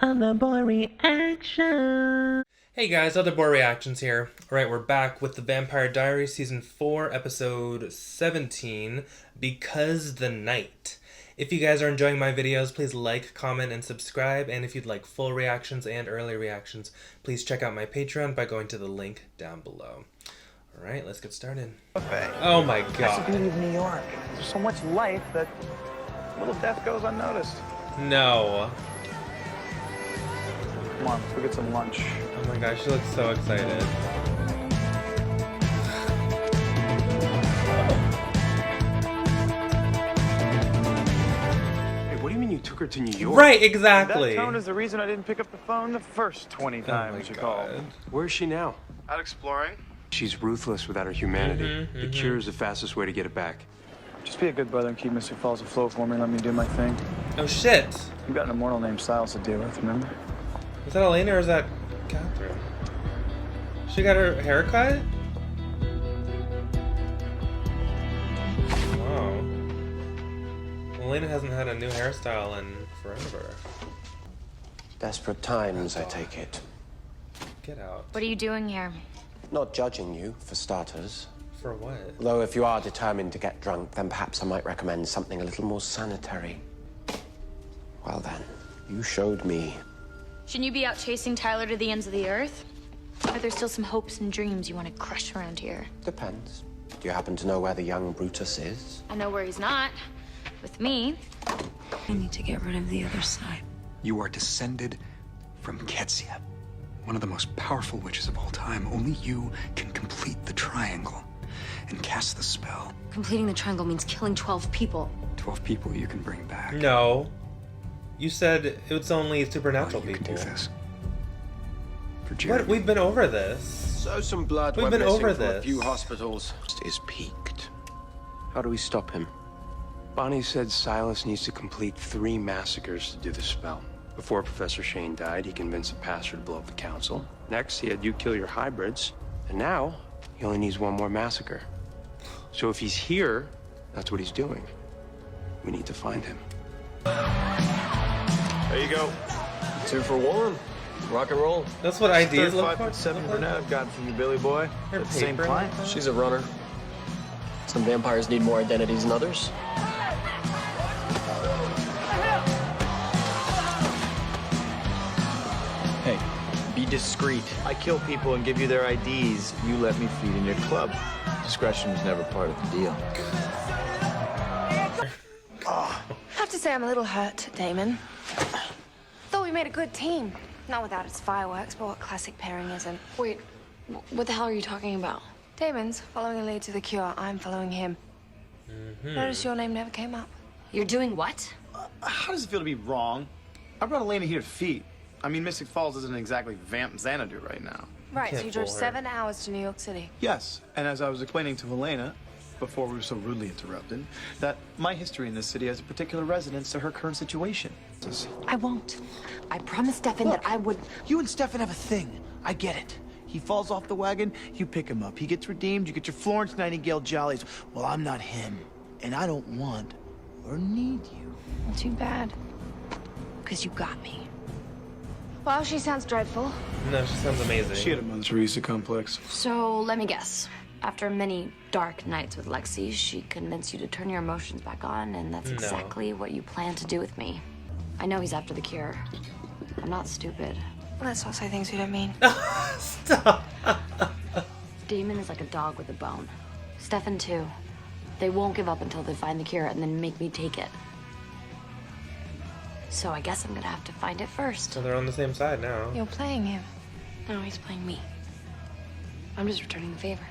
Other boy reaction. Hey guys, Other Boy Reactions here. Alright, we're back with the Vampire Diaries Season 4, Episode 17, Because the Night. If you guys are enjoying my videos, please like, comment, and subscribe. And if you'd like full reactions and early reactions, please check out my Patreon by going to the link down below. Alright, let's get started. Oh my god. That's the beauty of New York. There's so much life that little death goes unnoticed. No. Come on, let's go get some lunch. Oh my gosh, she looks so excited. Hey, what do you mean you took her to New York? Right, exactly. That tone is the reason I didn't pick up the phone the first 20 times you called. Where is she now? Out exploring. She's ruthless without her humanity. The cure is the fastest way to get it back. Just be a good brother and keep Mr. Falls afloat for me and let me do my thing. Oh shit. You've got an immortal named Silas to deal with, remember? Is that Elena or is that Catherine? She got her hair cut? Wow. Elena hasn't had a new hairstyle in forever. Desperate times, I take it. Get out. What are you doing here? Not judging you, for starters. For what? Though if you are determined to get drunk, then perhaps I might recommend something a little more sanitary. Well then, you showed me. Shouldn't you be out chasing Tyler to the ends of the earth? Or are there still some hopes and dreams you want to crush around here? Depends. Do you happen to know where the young Brutus is? I know where he's not. With me. I need to get rid of the other side. You are descended from Ketsia, one of the most powerful witches of all time. Only you can complete the triangle and cast the spell. Completing the triangle means killing 12 people. 12 people you can bring back. No. You said it's only supernatural You can people. do this. For Jeremy. What? We've been over this. So some blood We've went been missing over from a this. few hospitals. Is peaked. How do we stop him? Bonnie said Silas needs to complete 3 massacres to do the spell. Before Professor Shane died, he convinced the pastor to blow up the council. Next, he had you kill your hybrids. And now, he only needs 1 more massacre. So if he's here, that's what he's doing. We need to find him. There you go. 2 for 1. Rock and roll. That's what ideas look like. 5'7" brunette I've got from you, Billy boy. Her That same paper client. like that? She's a runner. Some vampires need more identities than others. Hey, be discreet. I kill people and give you their IDs. You let me feed in your club. Discretion was never part of the deal. I have to say I'm a little hurt, Damon. Thought we made a good team. Not without its fireworks, but what classic pairing isn't? Wait, what the hell are you talking about? Damon's following a lead to the cure. I'm following him. Notice your name never came up. You're doing what? How does it feel to be wrong? I brought Elena here to feed. I mean, Mystic Falls isn't exactly Vamp Xanadu right now. Right, so can't you drove fool her. 7 hours to New York City. Yes, and as I was explaining to Elena, before we were so rudely interrupted, that my history in this city has a particular resonance to her current situation. I won't. I promised Stefan that I would. You and Stefan have a thing. I get it. He falls off the wagon, you pick him up. He gets redeemed, you get your Florence Nightingale jollies. Well, I'm not him, and I don't want or need you. Well, too bad. Because you got me. Well, she sounds dreadful. No, she sounds amazing. She had a Mother Teresa complex. So, let me guess. After many dark nights with Lexi, she convinced you to turn your emotions back on, and that's No. exactly what you plan to do with me. I know he's after the cure. I'm not stupid. Let's not say things we don't mean. Stop. Damon is like a dog with a bone. Stefan, too. They won't give up until they find the cure and then make me take it. So I guess I'm gonna have to find it first. So they're on the same side now. You're playing him. No, he's playing me. I'm just returning the favor.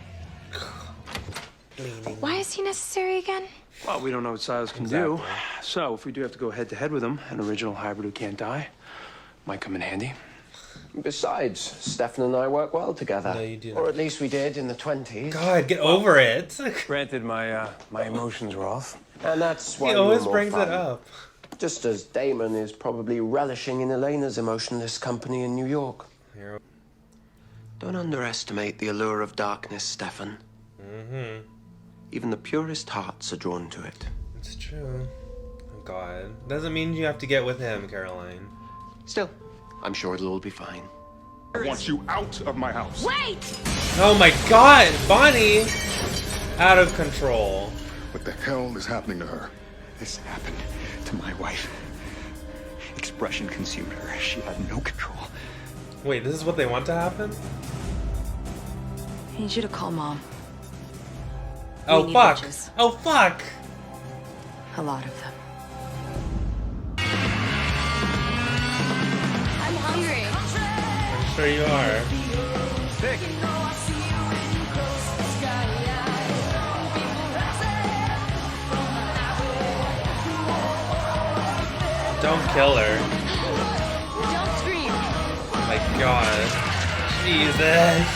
Why is he necessary again? Well, we don't know what Silas can do. So if we do have to go head-to-head with him, an original hybrid who can't die might come in handy. Besides, Stefan and I work well together. No, you do Or not. at least we did in the 20s. God, get over it. Granted, my emotions were off. And that's why He you were always more brings fun. it up. Just as Damon is probably relishing in Elena's emotionless company in New York. Here. Don't underestimate the allure of darkness, Stefan. Even the purest hearts are drawn to it. It's true. Oh God. Doesn't mean you have to get with him, Caroline. Still, I'm sure it'll all be fine. I want you out of my house. Wait! Oh my god, Bonnie! Out of control. What the hell is happening to her? This happened to my wife. Expression consumed her. She had no control. Wait, this is what they want to happen? I need you to call Mom. Oh need fuck! bitches. Oh fuck! A lot of them. I'm hungry. I'm sure you are. Don't kill her. Don't scream. Oh my god. Jesus.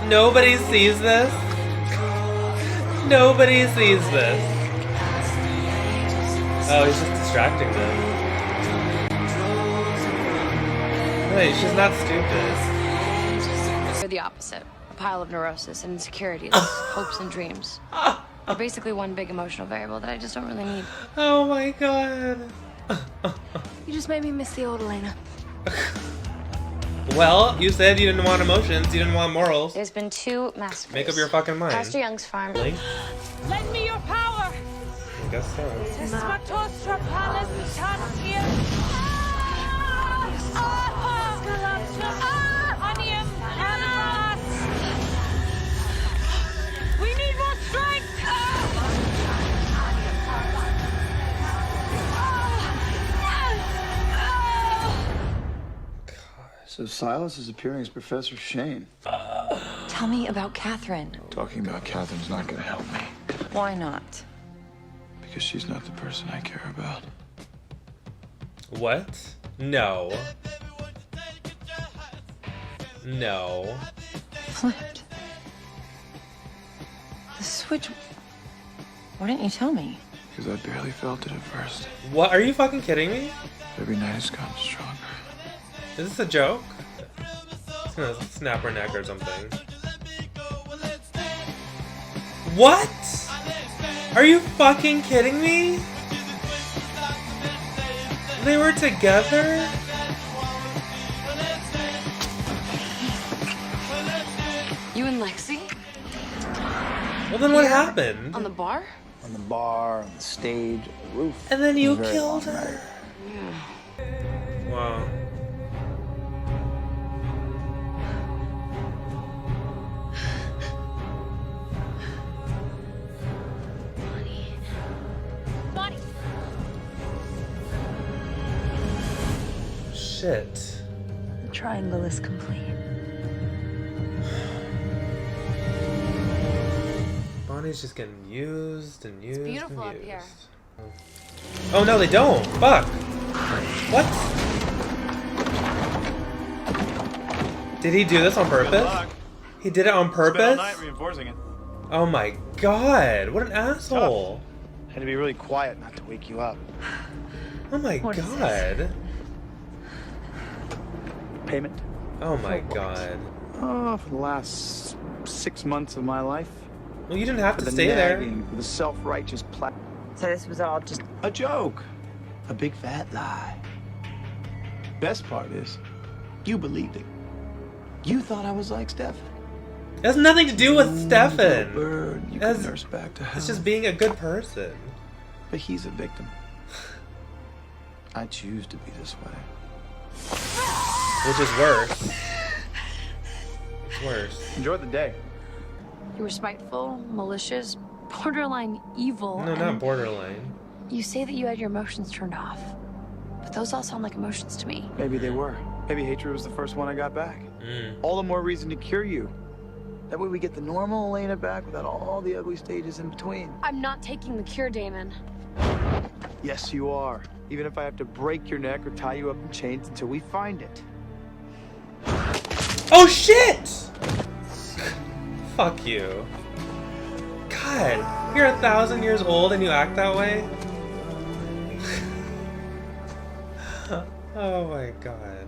Nobody sees this. Nobody sees this. Oh, he's just distracting them. Wait, she's not stupid. They're the opposite. A pile of neurosis and insecurities, hopes and dreams. They're basically one big emotional variable that I just don't really need. Oh my god. You just made me miss the old Elena. Well, you said you didn't want emotions, you didn't want morals. There's been 2 massacres. Make up your fucking mind. Pastor Young's farm. Really? Lend me your power! I guess so. We need more strength! So Silas is appearing as Professor Shane. Tell me about Catherine. Talking about Catherine's not gonna help me. Why not? Because she's not the person I care about. What? No. No. Flipped. The switch. Why didn't you tell me? Because I barely felt it at first. What? Are you fucking kidding me? Every night it's gotten stronger. Is this a joke? It's gonna snap her neck or something. What? Are you fucking kidding me? They were together? You and Lexi? Well, then what happened? On the bar? On the bar, on the stage, on the roof. And then you It was a very killed long her. night. Wow. Bonnie! Shit. The triangle is complete. Bonnie's just getting used and used beautiful and up used. here. Oh no, they don't. Fuck. What? Did he do this on purpose? He did it on purpose? Reinforcing it. Oh my god, what an asshole. Had to be really quiet not to wake you up. Oh my god. Payment? Oh my god. Oh, for the last 6 months of my life. Well, you didn't have For to the stay there. nagging, for the self-righteous So this was all just a joke. A big fat lie. Best part is, you believed it. You thought I was like Stefan. It has nothing to do with Ooh, Stefan. little bird, you That's- can nurse back to health. It's just being a good person. But he's a victim. I choose to be this way. Which is worse. It's worse. Enjoy the day. You were spiteful, malicious, borderline evil. No, and not borderline. You say that you had your emotions turned off. But those all sound like emotions to me. Maybe they were. Maybe hatred was the first one I got back. All the more reason to cure you. That way we get the normal Elena back without all the ugly stages in between. I'm not taking the cure, Damon. Yes, you are. Even if I have to break your neck or tie you up in chains until we find it. Oh shit! Fuck you. God, you're 1,000 years old and you act that way? Oh my god.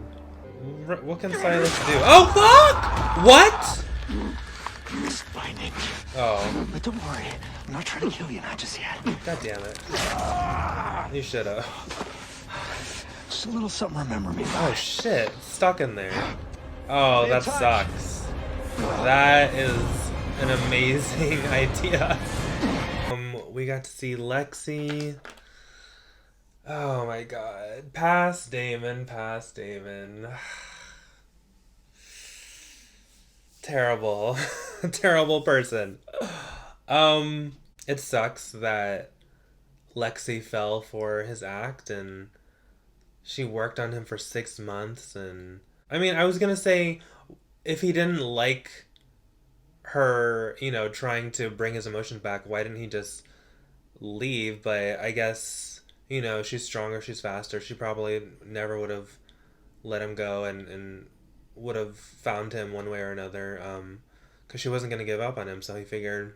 What can Silas do? Oh fuck! What? Find it. Oh. But don't worry. I'm not trying to kill you, not just yet. God damn it. You should've. Just a little something to remember me by. Oh shit, stuck in there. Oh, that sucks. That is an amazing idea. We got to see Lexi. Oh my god. Pass Damon, pass Damon. Terrible. Terrible person. It sucks that Lexi fell for his act, and she worked on him for 6 months. And I mean, I was gonna say, if he didn't like her, you know, trying to bring his emotions back, why didn't he just leave? But I guess, you know, she's stronger, she's faster. She probably never would have let him go, and would have found him one way or another, because she wasn't going to give up on him. So he figured,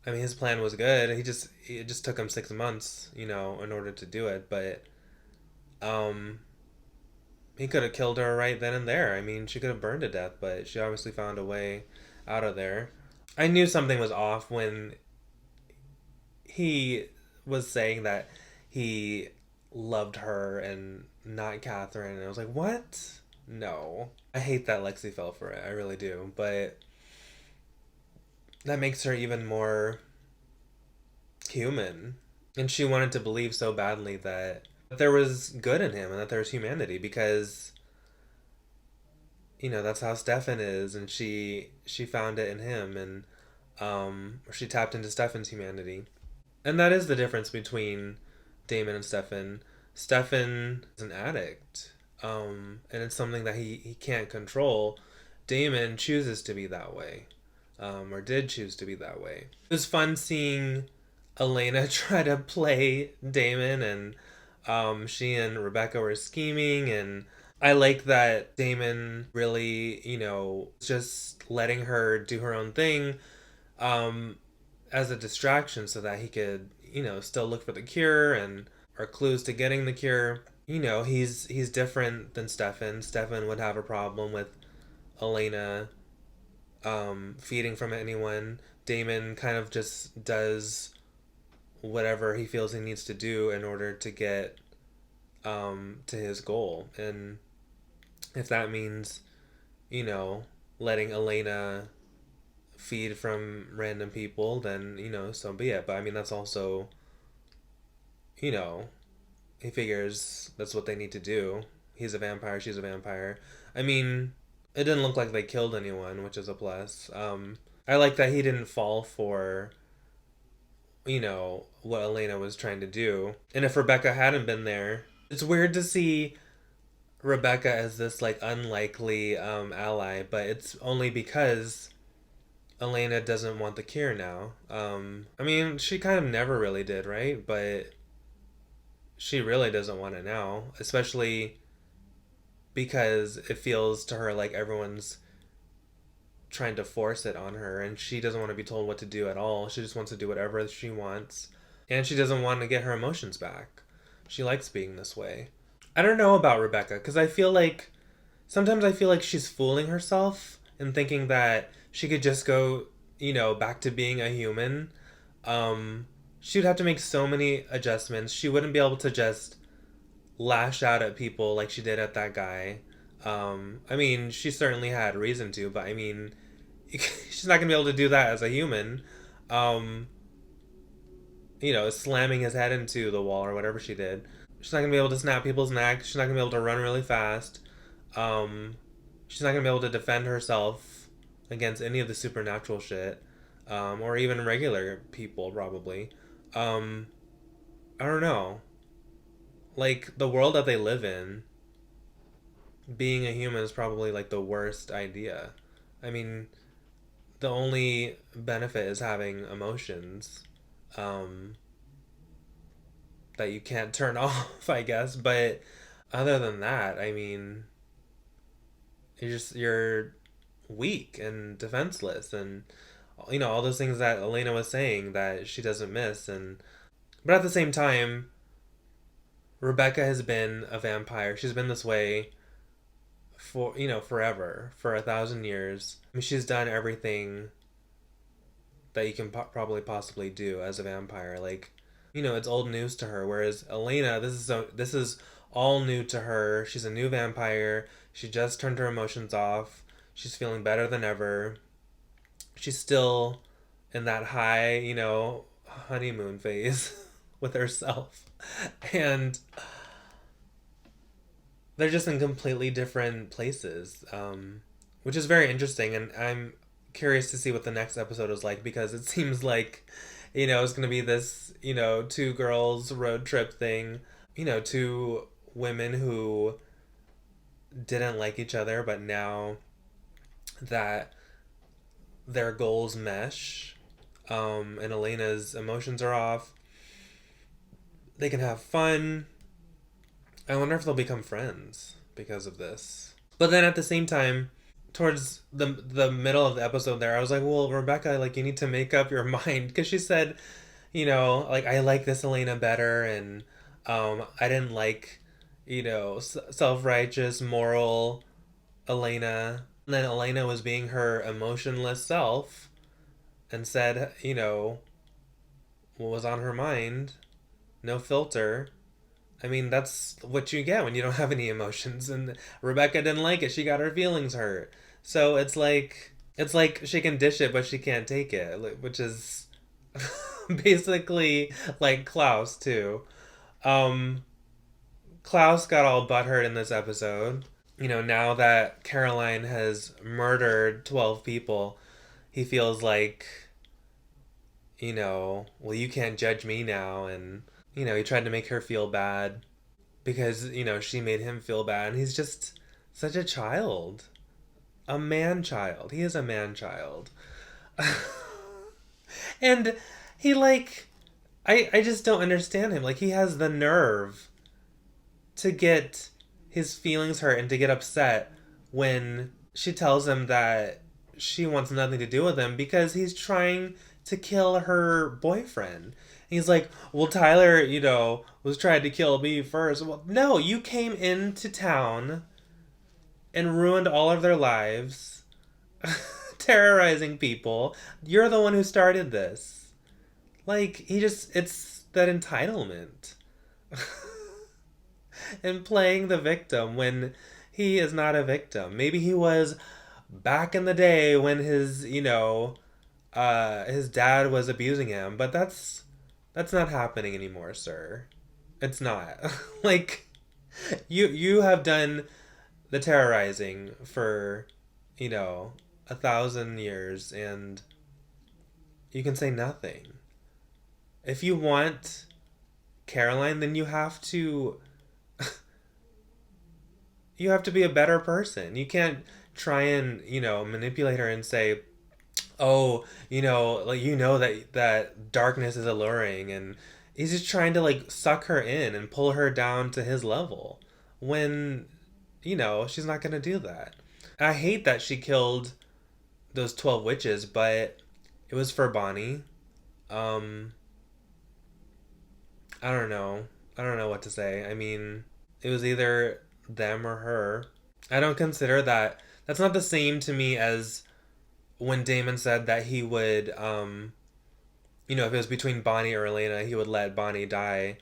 I mean, his plan was good. It just took him 6 months, you know, in order to do it. But he could have killed her right then and there. I mean, she could have burned to death, but she obviously found a way out of there. I knew something was off when he was saying that he loved her and not Catherine. And I was like, what? No. I hate that Lexi fell for it. I really do. But that makes her even more human. And she wanted to believe so badly that there was good in him and that there was humanity, because, you know, that's how Stefan is, and she found it in him, and she tapped into Stefan's humanity. And that is the difference between Damon and Stefan. Stefan is an addict, and it's something that he can't control. Damon chooses to be that way, or did choose to be that way. It was fun seeing Elena try to play Damon, and she and Rebecca were scheming, and I like that Damon really, you know, just letting her do her own thing as a distraction so that he could, you know, still look for the cure and or clues to getting the cure. You know, he's different than Stefan. Stefan would have a problem with Elena feeding from anyone. Damon kind of just does whatever he feels he needs to do in order to get to his goal. And if that means, you know, letting Elena feed from random people, then, you know, so be it. But I mean, that's also, you know, he figures that's what they need to do. He's a vampire, she's a vampire. I mean, it didn't look like they killed anyone, which is a plus. I like that he didn't fall for, you know, what Elena was trying to do. And if Rebecca hadn't been there, it's weird to see Rebecca as this, like, unlikely ally, but it's only because Elena doesn't want the cure now. I mean, she kind of never really did, right? But she really doesn't want it now, especially because it feels to her like everyone's trying to force it on her, and she doesn't want to be told what to do at all. She just wants to do whatever she wants, and she doesn't want to get her emotions back. She likes being this way. I don't know about Rebecca, because sometimes I feel like she's fooling herself and thinking that she could just go, you know, back to being a human. She would have to make so many adjustments. She wouldn't be able to just lash out at people like she did at that guy. I mean, she certainly had reason to, but I mean, she's not gonna be able to do that as a human. You know, slamming his head into the wall or whatever she did. She's not gonna be able to snap people's necks. She's not gonna be able to run really fast. She's not gonna be able to defend herself against any of the supernatural shit, or even regular people, probably. I don't know. Like, the world that they live in, being a human is probably, like, the worst idea. I mean, the only benefit is having emotions that you can't turn off, I guess. But other than that, I mean, you're weak and defenseless, and, you know, all those things that Elena was saying that she doesn't miss. But at the same time, Rebecca has been a vampire. She's been this way for, you know, forever, for 1,000 years. I mean, she's done everything that you can probably possibly do as a vampire. Like, you know, it's old news to her. Whereas Elena, this is all new to her. She's a new vampire. She just turned her emotions off. She's feeling better than ever. She's still in that high, you know, honeymoon phase with herself. And they're just in completely different places, which is very interesting. And I'm curious to see what the next episode is like, because it seems like, you know, it's going to be this, you know, two girls road trip thing, you know, two women who didn't like each other, but now that their goals mesh, and Elena's emotions are off, they can have fun. I wonder if they'll become friends because of this. But then at the same time, towards the middle of the episode there, I was like, well, Rebecca, like, you need to make up your mind, because she said, you know, like, I like this Elena better, and I didn't like, you know, self-righteous, moral Elena. And then Elena was being her emotionless self and said, you know, what was on her mind, no filter. I mean, that's what you get when you don't have any emotions. And Rebecca didn't like it. She got her feelings hurt. So it's like she can dish it, but she can't take it, which is basically like Klaus too. Klaus got all butthurt in this episode. You know, now that Caroline has murdered 12 people, he feels like, you know, well, you can't judge me now. And, you know, he tried to make her feel bad because, you know, she made him feel bad. And he's just such a child. A man child. He is a man child. And he, like, I just don't understand him. Like, he has the nerve to get his feelings hurt and to get upset when she tells him that she wants nothing to do with him because he's trying to kill her boyfriend. And he's like, well, Tyler, you know, was trying to kill me first. Well, no, you came into town and ruined all of their lives, terrorizing people. You're the one who started this. Like, it's that entitlement. And playing the victim when he is not a victim. Maybe he was back in the day when his, you know, his dad was abusing him, but that's not happening anymore, sir. It's not. Like, you have done the terrorizing for, you know, 1,000 years, and you can say nothing. If you want Caroline, then you have to be a better person. You can't try and, you know, manipulate her and say, oh, you know, like, you know that darkness is alluring, and he's just trying to, like, suck her in and pull her down to his level when, you know, she's not gonna do that. I hate that she killed those 12 witches, but it was for Bonnie. I don't know. I don't know what to say. I mean, it was either them or her. I don't consider that. That's not the same to me as when Damon said that he would, you know, if it was between Bonnie or Elena, he would let Bonnie die.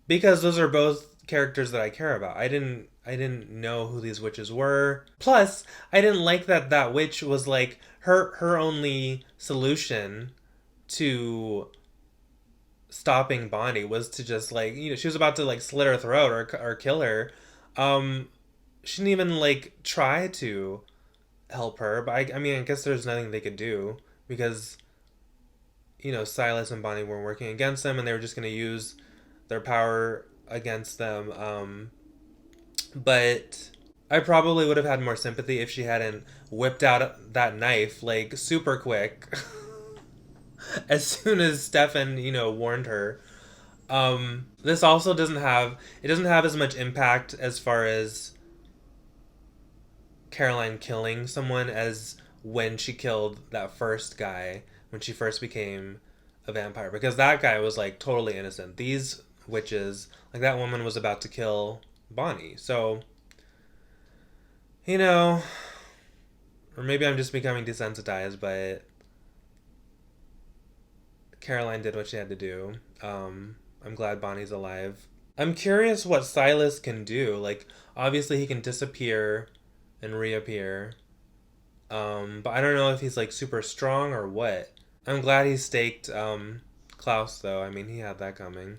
Because those are both characters that I care about. I didn't know who these witches were. Plus, I didn't like that witch was like her only solution to stopping Bonnie was to just, like, you know, she was about to, like, slit her throat or kill her. She didn't even, like, try to help her, but I mean, I guess there's nothing they could do because, you know, Silas and Bonnie were working against them, and they were just going to use their power against them. But I probably would have had more sympathy if she hadn't whipped out that knife, like, super quick. As soon as Stefan, you know, warned her. This also doesn't have as much impact as far as Caroline killing someone as when she killed that first guy, when she first became a vampire, because that guy was, like, totally innocent. These witches, like, that woman was about to kill Bonnie. So, you know, or maybe I'm just becoming desensitized, but Caroline did what she had to do. I'm glad Bonnie's alive. I'm curious what Silas can do. Like, obviously he can disappear and reappear. But I don't know if he's like super strong or what. I'm glad he staked Klaus though. I mean, he had that coming.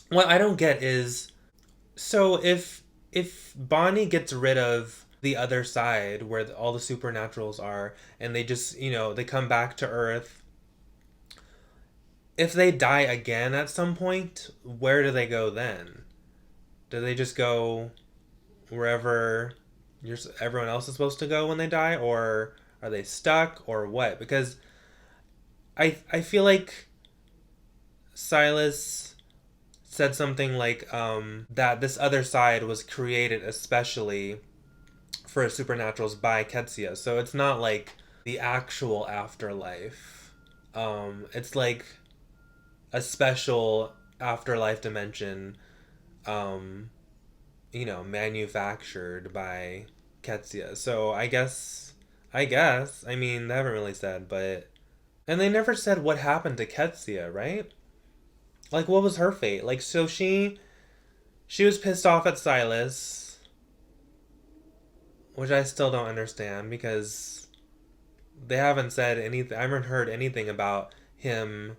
What I don't get is, so if Bonnie gets rid of the other side where all the supernaturals are, and they just, you know, they come back to Earth, if they die again at some point, where do they go then? Do they just go wherever everyone else is supposed to go when they die, or are they stuck, or what? Because I feel like Silas said something like that this other side was created especially for supernaturals by Ketsia. So it's not like the actual afterlife. It's like a special afterlife dimension, you know, manufactured by Ketsia. So I guess, I mean, they haven't really said, but, and they never said what happened to Ketsia, right? Like, what was her fate? Like, so she was pissed off at Silas, which I still don't understand because they haven't said anything. I haven't heard anything about him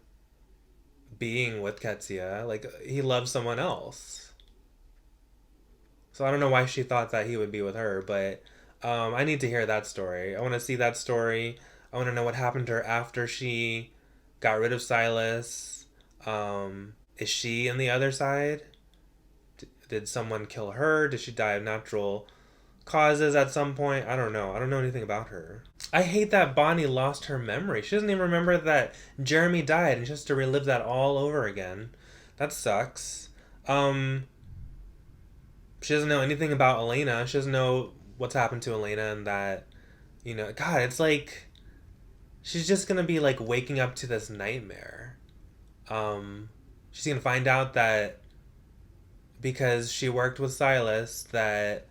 being with Ketsia. Like, he loves someone else. So I don't know why she thought that he would be with her, but I need to hear that story. I want to see that story. I want to know what happened to her after she got rid of Silas. Is she in the other side? Did someone kill her? Did she die of natural causes at some point? I don't know. I don't know anything about her. I hate that Bonnie lost her memory. She doesn't even remember that Jeremy died, and she has to relive that all over again. That sucks. She doesn't know anything about Elena. She doesn't know what's happened to Elena, and that, you know, God, it's like she's just gonna be like waking up to this nightmare. She's gonna find out that because she worked with Silas, that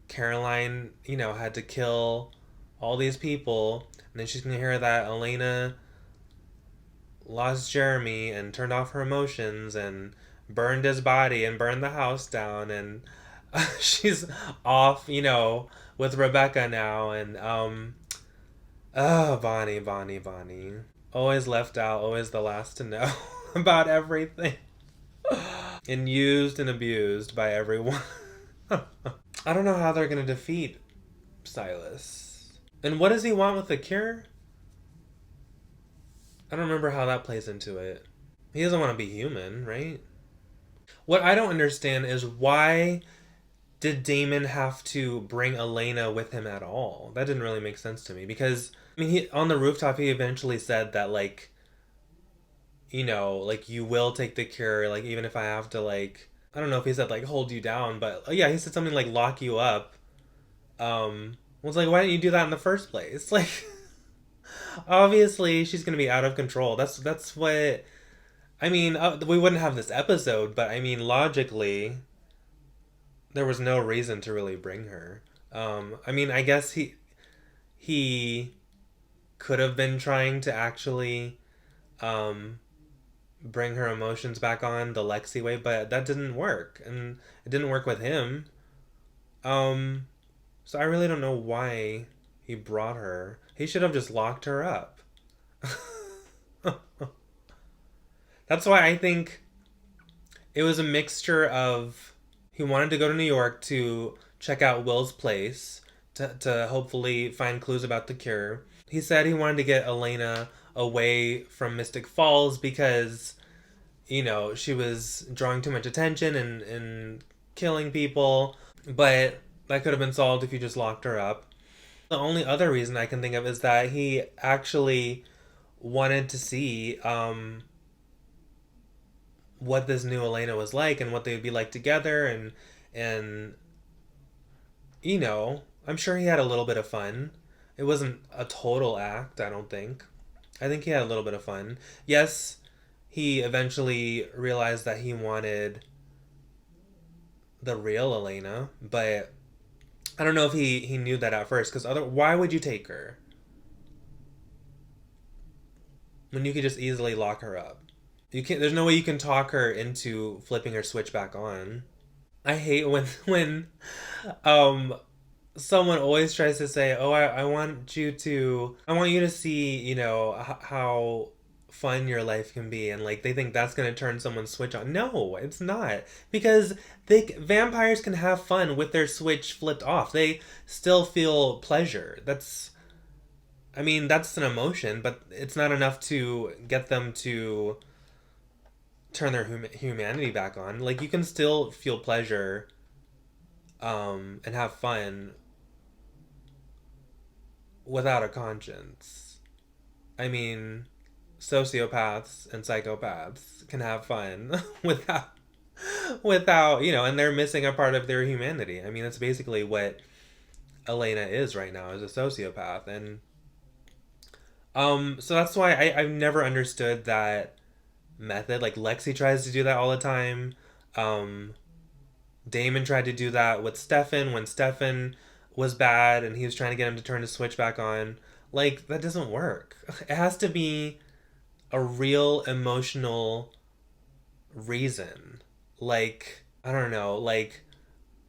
Caroline, you know, had to kill all these people, and then she's gonna hear that Elena lost Jeremy and turned off her emotions and burned his body and burned the house down, and she's off, you know, with Rebecca now, and oh, Bonnie, always left out, always the last to know about everything, and used and abused by everyone. I don't know how they're gonna defeat Silas. And what does he want with the cure? I don't remember how that plays into it. He doesn't want to be human, right? What I don't understand is why did Damon have to bring Elena with him at all? That didn't really make sense to me, because I mean, he on the rooftop he eventually said that, like, you know, like, you will take the cure, like, even if I have to, like, I don't know if he said like hold you down, but yeah, he said something like lock you up. Was like, why didn't you do that in the first place? Like, obviously she's gonna be out of control. That's what I mean. We wouldn't have this episode, but I mean, logically, there was no reason to really bring her. I mean, I guess he could have been trying to actually bring her emotions back on the Lexi way, but that didn't work, and it didn't work with him. So I really don't know why he brought her. He should have just locked her up. That's why I think it was a mixture of he wanted to go to New York to check out Will's place to hopefully find clues about the cure. He said he wanted to get Elena away from Mystic Falls because, you know, she was drawing too much attention and killing people, but that could have been solved if you just locked her up. The only other reason I can think of is that he actually wanted to see what this new Elena was like and what they would be like together, and you know, I'm sure he had a little bit of fun. It wasn't a total act, I don't think. I think he had a little bit of fun. Yes, he eventually realized that he wanted the real Elena, but I don't know if he knew that at first, because why would you take her? when you could just easily lock her up. You can't. There's no way you can talk her into flipping her switch back on. I hate when someone always tries to say, "Oh, I want you to see, you know, how fun your life can be," and like they think that's gonna turn someone's switch on. No, it's not, because vampires can have fun with their switch flipped off. They still feel pleasure. I mean, that's an emotion, but it's not enough to get them to turn their humanity back on. Like, you can still feel pleasure and have fun without a conscience. I mean, sociopaths and psychopaths can have fun without, you know, and they're missing a part of their humanity. I mean, that's basically what Elena is right now, is a sociopath. And so that's why I've never understood that method. Like, Lexi tries to do that all the time. Damon tried to do that with Stefan when Stefan was bad and he was trying to get him to turn his switch back on. Like, that doesn't work. It has to be a real emotional reason. Like, I don't know, like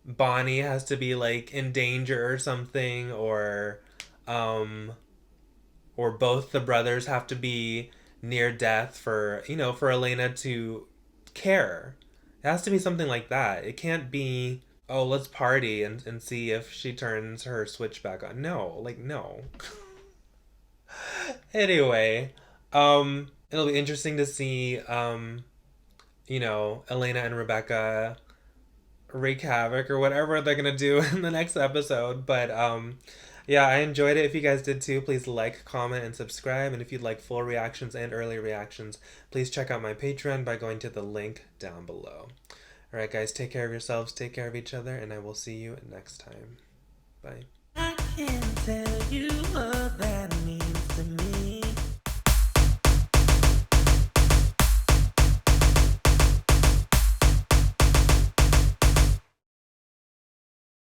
Bonnie has to be like in danger or something, or both the brothers have to be near death for, you know, for Elena to care. It has to be something like that. It can't be, oh, let's party and see if she turns her switch back on. No, like, no. Anyway, it'll be interesting to see, you know, Elena and Rebecca wreak havoc or whatever they're gonna do in the next episode. But yeah, I enjoyed it. If you guys did too, please like, comment, and subscribe. And if you'd like full reactions and early reactions, please check out my Patreon by going to the link down below. Alright guys, take care of yourselves, take care of each other, and I will see you next time. Bye. I can't tell you